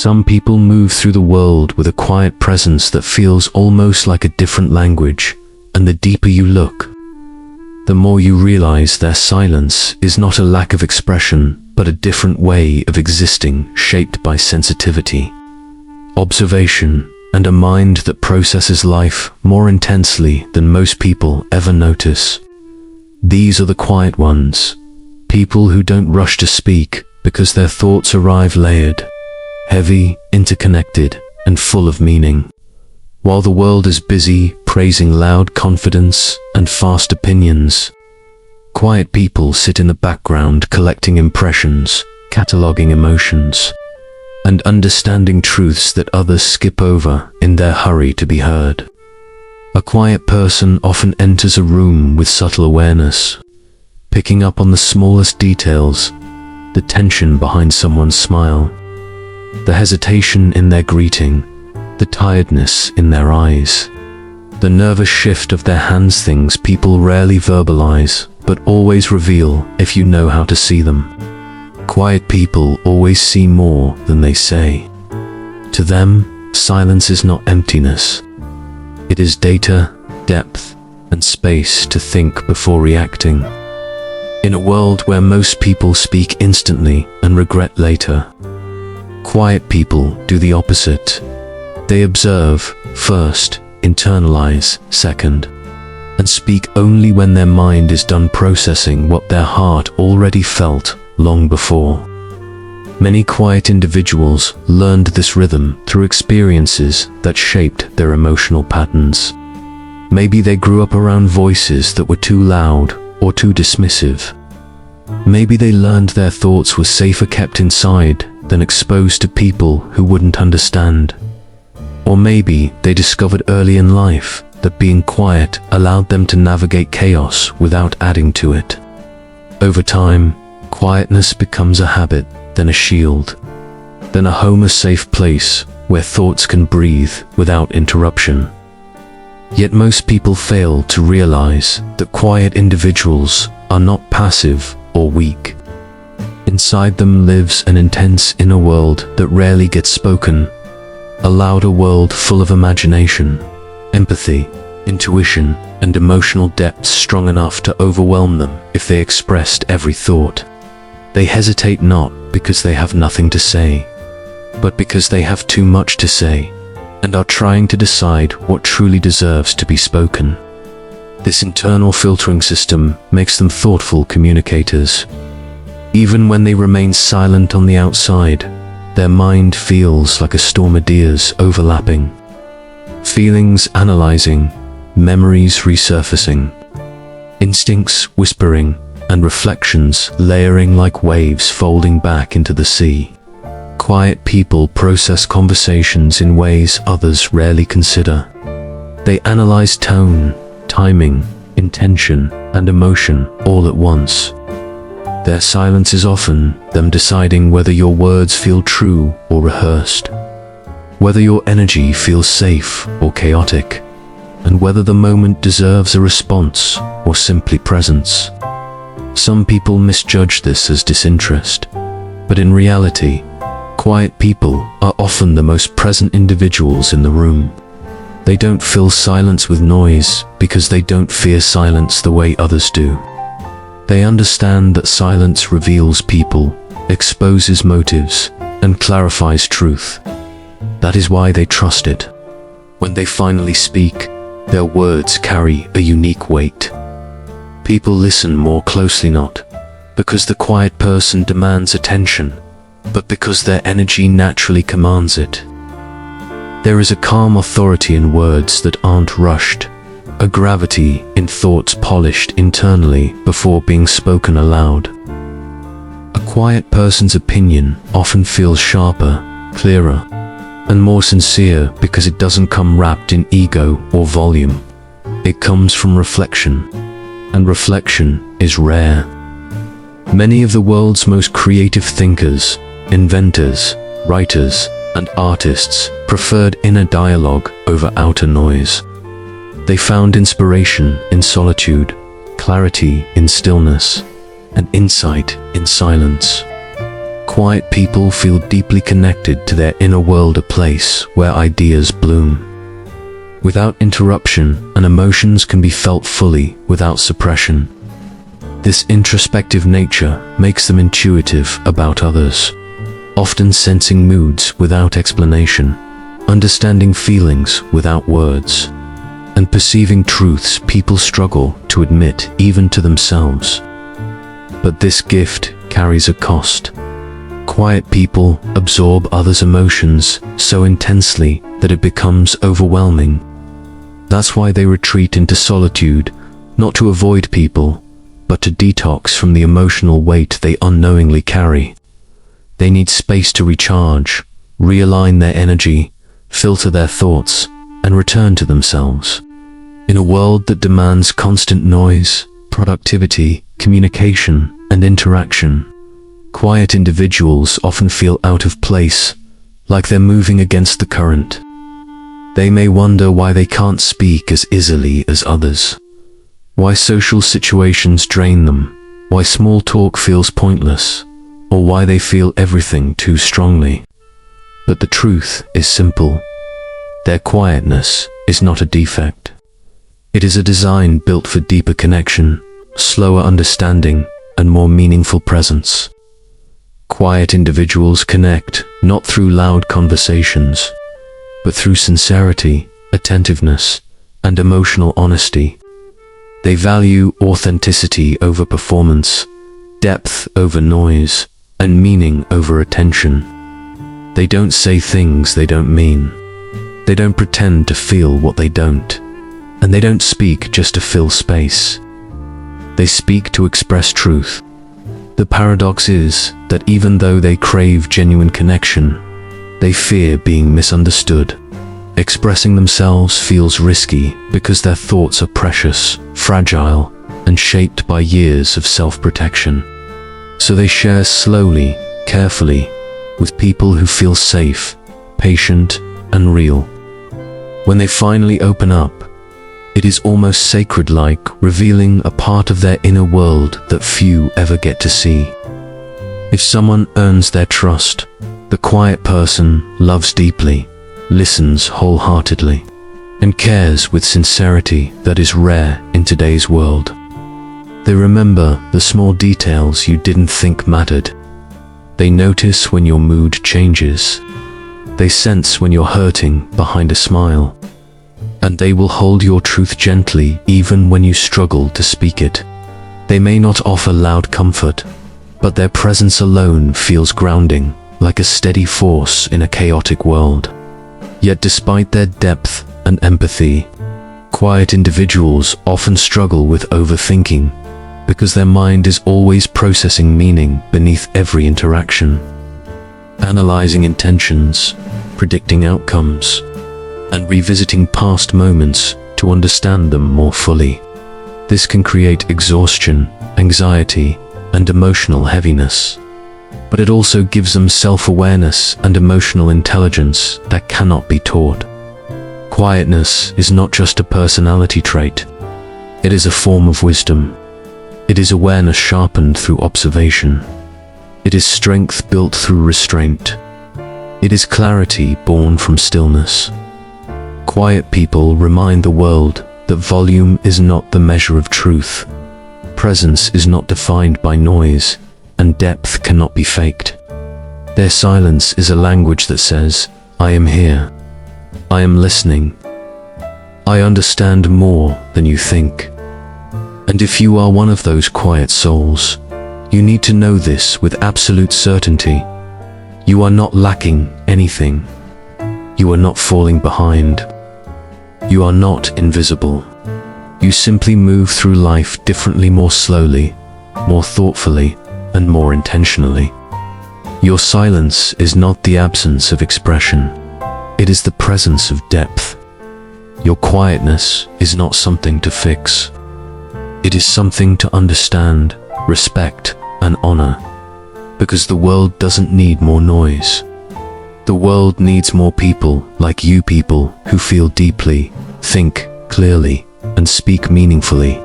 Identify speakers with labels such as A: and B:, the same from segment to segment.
A: Some people move through the world with a quiet presence that feels almost like a different language, and the deeper you look, the more you realize their silence is not a lack of expression, but a different way of existing shaped by sensitivity, observation, and a mind that processes life more intensely than most people ever notice. These are the quiet ones, people who don't rush to speak because their thoughts arrive layered, heavy, interconnected, and full of meaning. While the world is busy praising loud confidence and fast opinions, quiet people sit in the background collecting impressions, cataloging emotions, and understanding truths that others skip over in their hurry to be heard. A quiet person often enters a room with subtle awareness, picking up on the smallest details, the tension behind someone's smile, the hesitation in their greeting, the tiredness in their eyes, the nervous shift of their hands, things people rarely verbalize, but always reveal if you know how to see them. Quiet people always see more than they say. To them, silence is not emptiness. It is data, depth, and space to think before reacting. In a world where most people speak instantly and regret later, quiet people do the opposite. They observe first, internalize second, and speak only when their mind is done processing what their heart already felt long before. Many quiet individuals learned this rhythm through experiences that shaped their emotional patterns. Maybe they grew up around voices that were too loud or too dismissive. Maybe they learned their thoughts were safer kept inside than exposed to people who wouldn't understand. Or maybe they discovered early in life that being quiet allowed them to navigate chaos without adding to it. Over time, quietness becomes a habit, then a shield, then a home, a safe place where thoughts can breathe without interruption. Yet most people fail to realize that quiet individuals are not passive or weak. Inside them lives an intense inner world that rarely gets spoken, a louder world full of imagination, empathy, intuition, and emotional depth strong enough to overwhelm them if they expressed every thought. They hesitate not because they have nothing to say, but because they have too much to say, and are trying to decide what truly deserves to be spoken. This internal filtering system makes them thoughtful communicators. Even when they remain silent on the outside, their mind feels like a storm of ideas overlapping, feelings analyzing, memories resurfacing, instincts whispering, and reflections layering like waves folding back into the sea. Quiet people process conversations in ways others rarely consider. They analyze tone, timing, intention, and emotion all at once. Their silence is often them deciding whether your words feel true or rehearsed, whether your energy feels safe or chaotic, and whether the moment deserves a response or simply presence. Some people misjudge this as disinterest, but in reality, quiet people are often the most present individuals in the room. They don't fill silence with noise because they don't fear silence the way others do. They understand that silence reveals people, exposes motives, and clarifies truth. That is why they trust it. When they finally speak, their words carry a unique weight. People listen more closely, not because the quiet person demands attention, but because their energy naturally commands it. There is a calm authority in words that aren't rushed, a gravity in thoughts polished internally before being spoken aloud. A quiet person's opinion often feels sharper, clearer, and more sincere because it doesn't come wrapped in ego or volume. It comes from reflection, and reflection is rare. Many of the world's most creative thinkers, inventors, writers, and artists preferred inner dialogue over outer noise. They found inspiration in solitude, clarity in stillness, and insight in silence. Quiet people feel deeply connected to their inner world, a place where ideas bloom without interruption, and emotions can be felt fully without suppression. This introspective nature makes them intuitive about others, often sensing moods without explanation, understanding feelings without words, and perceiving truths people struggle to admit even to themselves. But this gift carries a cost. Quiet people absorb others' emotions so intensely that it becomes overwhelming. That's why they retreat into solitude, not to avoid people, but to detox from the emotional weight they unknowingly carry. They need space to recharge, realign their energy, filter their thoughts, and return to themselves. In a world that demands constant noise, productivity, communication, and interaction, quiet individuals often feel out of place, like they're moving against the current. They may wonder why they can't speak as easily as others, why social situations drain them, why small talk feels pointless, or why they feel everything too strongly. But the truth is simple. Their quietness is not a defect. It is a design built for deeper connection, slower understanding, and more meaningful presence. Quiet individuals connect not through loud conversations, but through sincerity, attentiveness, and emotional honesty. They value authenticity over performance, depth over noise, and meaning over attention. They don't say things they don't mean. They don't pretend to feel what they don't. And they don't speak just to fill space. They speak to express truth. The paradox is that even though they crave genuine connection, they fear being misunderstood. Expressing themselves feels risky because their thoughts are precious, fragile, and shaped by years of self-protection. So they share slowly, carefully, with people who feel safe, patient, and real. When they finally open up, it is almost sacred-like, revealing a part of their inner world that few ever get to see. If someone earns their trust, the quiet person loves deeply, listens wholeheartedly, and cares with sincerity that is rare in today's world. They remember the small details you didn't think mattered. They notice when your mood changes. They sense when you're hurting behind a smile. And they will hold your truth gently even when you struggle to speak it. They may not offer loud comfort, but their presence alone feels grounding, like a steady force in a chaotic world. Yet despite their depth and empathy, quiet individuals often struggle with overthinking, because their mind is always processing meaning beneath every interaction, analyzing intentions, predicting outcomes, and revisiting past moments to understand them more fully. This can create exhaustion, anxiety, and emotional heaviness. But it also gives them self-awareness and emotional intelligence that cannot be taught. Quietness is not just a personality trait. It is a form of wisdom. It is awareness sharpened through observation. It is strength built through restraint. It is clarity born from stillness. Quiet people remind the world that volume is not the measure of truth. Presence is not defined by noise, and depth cannot be faked. Their silence is a language that says, I am here. I am listening. I understand more than you think. And if you are one of those quiet souls, you need to know this with absolute certainty. You are not lacking anything. You are not falling behind. You are not invisible. You simply move through life differently, more slowly, more thoughtfully, and more intentionally. Your silence is not the absence of expression. It is the presence of depth. Your quietness is not something to fix. It is something to understand, respect, and honor. Because the world doesn't need more noise. The world needs more people like you, people who feel deeply, think clearly, and speak meaningfully.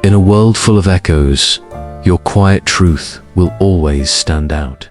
A: In a world full of echoes, your quiet truth will always stand out.